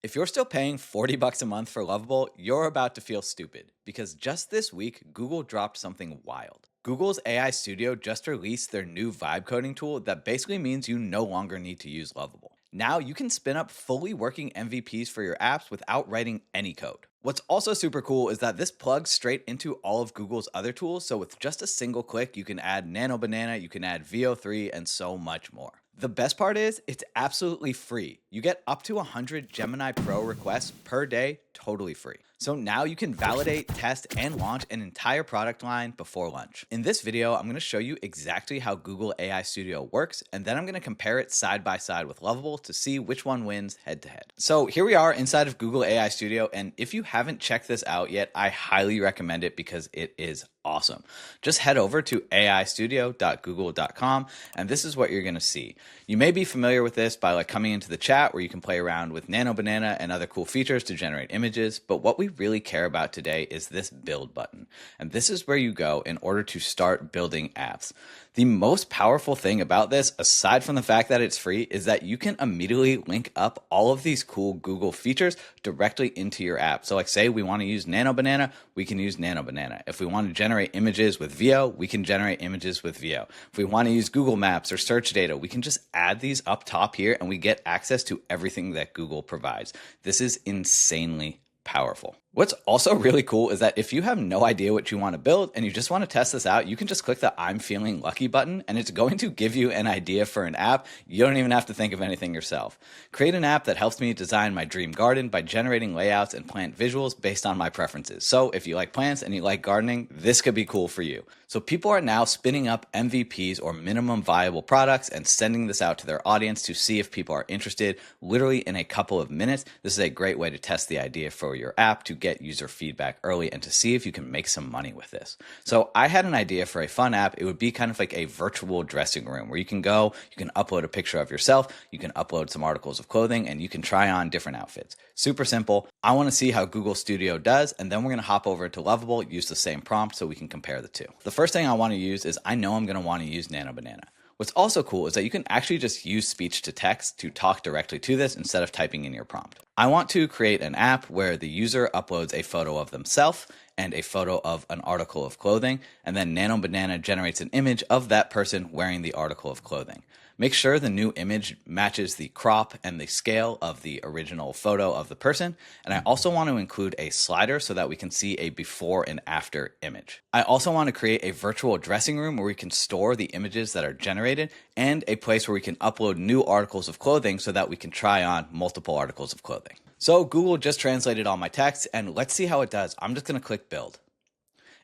If you're still paying 40 bucks a month for Lovable, you're about to feel stupid because just this week, Google dropped something wild. Google's AI Studio just released their new vibe coding tool that basically means you no longer need to use Lovable. Now you can spin up fully working MVPs for your apps without writing any code. What's also super cool is that this plugs straight into all of Google's other tools, so with just a single click, you can add Nano Banana, you can add Veo 3, and so much more. The best part is, it's absolutely free. You get up to 100 Gemini Pro requests per day, totally free. So now you can validate, test, and launch an entire product line before lunch. In this video, I'm gonna show you exactly how Google AI Studio works, and then I'm gonna compare it side by side with Lovable to see which one wins head to head. So here we are inside of Google AI Studio, and if you haven't checked this out yet, I highly recommend it because it is awesome. Just head over to aistudio.google.com, and this is what you're gonna see. You may be familiar with this by coming into the chat where you can play around with Nano Banana and other cool features to generate images, but what we really care about today is this build button. And this is where you go in order to start building apps. The most powerful thing about this, aside from the fact that it's free, is that you can immediately link up all of these cool Google features directly into your app. So say we want to use Nano Banana, we can use Nano Banana. If we want to generate images with Veo, we can generate images with Veo. If we want to use Google Maps or search data, we can just add these up top here and we get access to everything that Google provides. This is insanely powerful. What's also really cool is that if you have no idea what you want to build and you just want to test this out, you can just click the I'm feeling lucky button and it's going to give you an idea for an app. You don't even have to think of anything yourself. Create an app that helps me design my dream garden by generating layouts and plant visuals based on my preferences. So if you like plants and you like gardening, this could be cool for you. So people are now spinning up MVPs or minimum viable products and sending this out to their audience to see if people are interested literally in a couple of minutes. This is a great way to test the idea for your app, to get user feedback early and to see if you can make some money with this. So I had an idea for a fun app. It would be kind of like a virtual dressing room where you can go, you can upload a picture of yourself, you can upload some articles of clothing, and you can try on different outfits. Super simple. I want to see how Google Studio does, and then we're going to hop over to Lovable, use the same prompt so we can compare the two. The first thing I want to use is I know I'm going to want to use Nano Banana. What's also cool is that you can actually just use speech to text to talk directly to this instead of typing in your prompt. I want to create an app where the user uploads a photo of themselves and a photo of an article of clothing, and then Nano Banana generates an image of that person wearing the article of clothing. Make sure the new image matches the crop and the scale of the original photo of the person. And I also want to include a slider so that we can see a before and after image. I also want to create a virtual dressing room where we can store the images that are generated and a place where we can upload new articles of clothing so that we can try on multiple articles of clothing. So Google just translated all my text and let's see how it does. I'm just going to click build.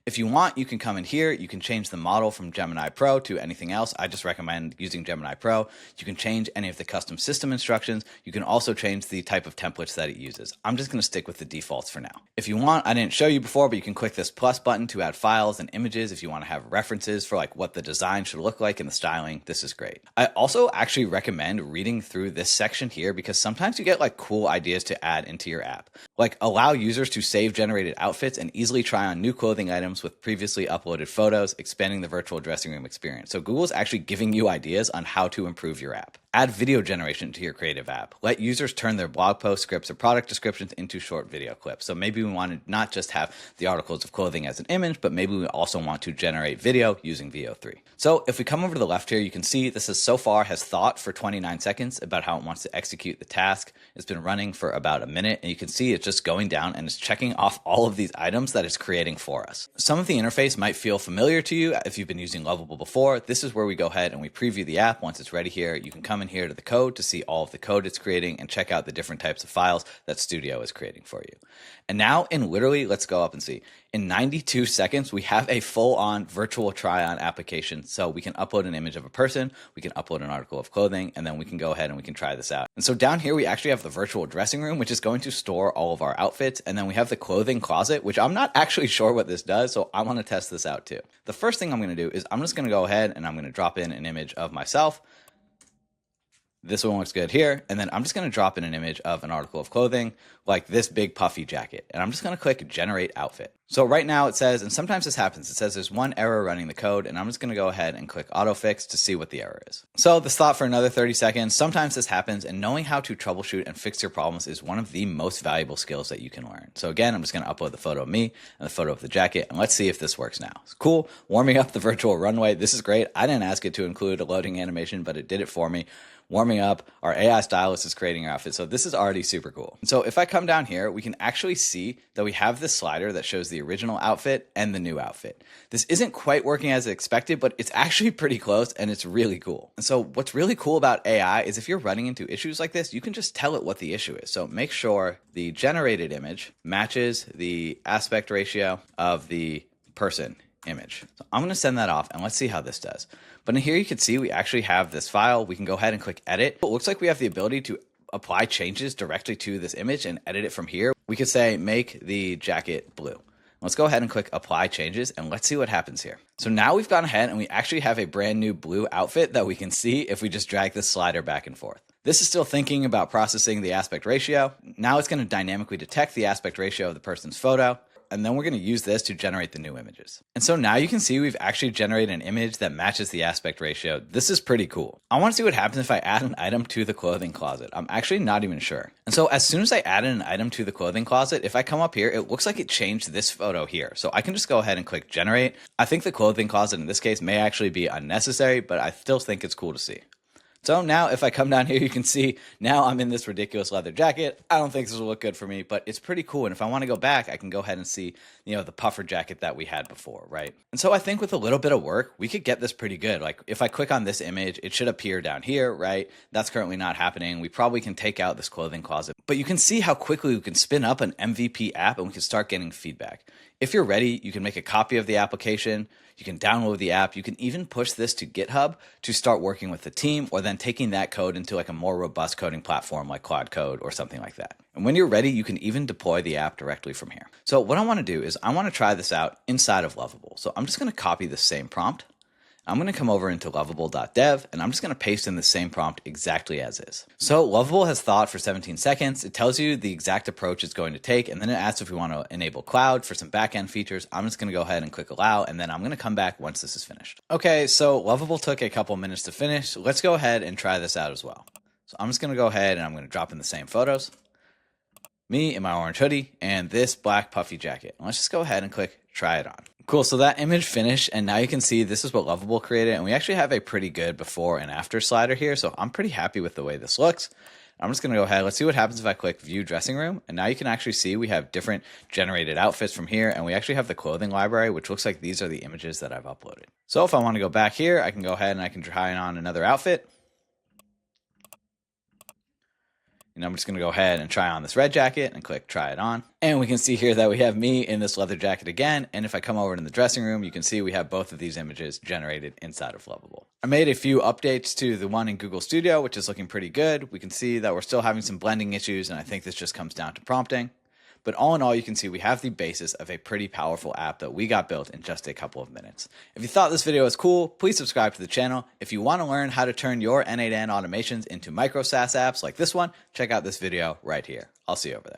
If you want, you can come in here, you can change the model from Gemini Pro to anything else. I just recommend using Gemini Pro. You can change any of the custom system instructions. You can also change the type of templates that it uses. I'm just going to stick with the defaults for now. If you want, I didn't show you before, but you can click this plus button to add files and images if you want to have references for what the design should look like and the styling. This is great. I also actually recommend reading through this section here because sometimes you get cool ideas to add into your app. Allow users to save generated outfits and easily try on new clothing items with previously uploaded photos, expanding the virtual dressing room experience. So Google's actually giving you ideas on how to improve your app. Add video generation to your creative app. Let users turn their blog posts, scripts, or product descriptions into short video clips. So maybe we want to not just have the articles of clothing as an image, but maybe we also want to generate video using Veo 3. So if we come over to the left here, you can see this is so far has thought for 29 seconds about how it wants to execute the task. It's been running for about a minute, and you can see it's just going down and it's checking off all of these items that it's creating for us. Some of the interface might feel familiar to you if you've been using Lovable before. This is where we go ahead and we preview the app. Once it's ready here, you can come in here to the code to see all of the code it's creating and check out the different types of files that Studio is creating for you. And now in literally, let's go up and see. In 92 seconds, we have a full-on virtual try-on application. So we can upload an image of a person, we can upload an article of clothing, and then we can go ahead and we can try this out. And so down here, we actually have the virtual dressing room, which is going to store all of our outfits. And then we have the clothing closet, which I'm not actually sure what this does. So I want to test this out too. The first thing I'm going to do is I'm just going to go ahead and I'm going to drop in an image of myself. This one looks good here. And then I'm just going to drop in an image of an article of clothing like this big puffy jacket. And I'm just going to click generate outfit. So right now it says, and sometimes this happens, it says there's one error running the code, and I'm just going to go ahead and click autofix to see what the error is. So this thought for another 30 seconds. Sometimes this happens, and knowing how to troubleshoot and fix your problems is one of the most valuable skills that you can learn. So again, I'm just going to upload the photo of me and the photo of the jacket, and let's see if this works now. It's cool. Warming up the virtual runway. This is great. I didn't ask it to include a loading animation, but it did it for me. Warming up, our AI stylist is creating your outfit. So this is already super cool. So if I come down here, we can actually see that we have this slider that shows the original outfit and the new outfit. This isn't quite working as expected, but it's actually pretty close and it's really cool. And so what's really cool about AI is if you're running into issues like this, you can just tell it what the issue is. So make sure the generated image matches the aspect ratio of the person image. So I'm going to send that off and let's see how this does. But in here you can see we actually have this file. We can go ahead and click edit. It looks like we have the ability to apply changes directly to this image and edit it from here. We could say make the jacket blue. Let's go ahead and click apply changes and let's see what happens here. So now we've gone ahead and we actually have a brand new blue outfit that we can see if we just drag this slider back and forth. This is still thinking about processing the aspect ratio. Now it's going to dynamically detect the aspect ratio of the person's photo. And then we're going to use this to generate the new images. And so now you can see we've actually generated an image that matches the aspect ratio. This is pretty cool. I want to see what happens if I add an item to the clothing closet. I'm actually not even sure. And so as soon as I added an item to the clothing closet, if I come up here, it looks like it changed this photo here. So I can just go ahead and click generate. I think the clothing closet in this case may actually be unnecessary, but I still think it's cool to see. So now if I come down here, you can see now I'm in this ridiculous leather jacket. I don't think this will look good for me, but it's pretty cool. And if I want to go back, I can go ahead and see, the puffer jacket that we had before, right? And so I think with a little bit of work, we could get this pretty good. Like if I click on this image, it should appear down here, right? That's currently not happening. We probably can take out this clothing closet, but you can see how quickly we can spin up an MVP app and we can start getting feedback. If you're ready, you can make a copy of the application. You can download the app. You can even push this to GitHub to start working with the team, or then taking that code into like a more robust coding platform like Claude Code or something like that. And when you're ready, you can even deploy the app directly from here. So what I want to do is I want to try this out inside of Lovable. So I'm just going to copy the same prompt. I'm going to come over into lovable.dev and I'm just going to paste in the same prompt exactly as is. So Lovable has thought for 17 seconds. It tells you the exact approach it's going to take, and then it asks if we want to enable cloud for some backend features. I'm just going to go ahead and click allow, and then I'm going to come back once this is finished. Okay, so Lovable took a couple minutes to finish. So let's go ahead and try this out as well. So I'm just going to go ahead and I'm going to drop in the same photos. Me in my orange hoodie and this black puffy jacket. And let's just go ahead and click try it on. Cool, so that image finished, and now you can see this is what Lovable created, and we actually have a pretty good before and after slider here, so I'm pretty happy with the way this looks. I'm just going to go ahead, let's see what happens if I click view dressing room, and now you can actually see we have different generated outfits from here, and we actually have the clothing library, which looks like these are the images that I've uploaded. So if I want to go back here, I can go ahead and I can try on another outfit. And I'm just going to go ahead and try on this red jacket and click try it on. And we can see here that we have me in this leather jacket again. And if I come over to the dressing room, you can see we have both of these images generated inside of Lovable. I made a few updates to the one in Google Studio, which is looking pretty good. We can see that we're still having some blending issues, and I think this just comes down to prompting. But all in all, you can see we have the basis of a pretty powerful app that we got built in just a couple of minutes. If you thought this video was cool, please subscribe to the channel. If you want to learn how to turn your N8N automations into micro SaaS apps like this one, check out this video right here. I'll see you over there.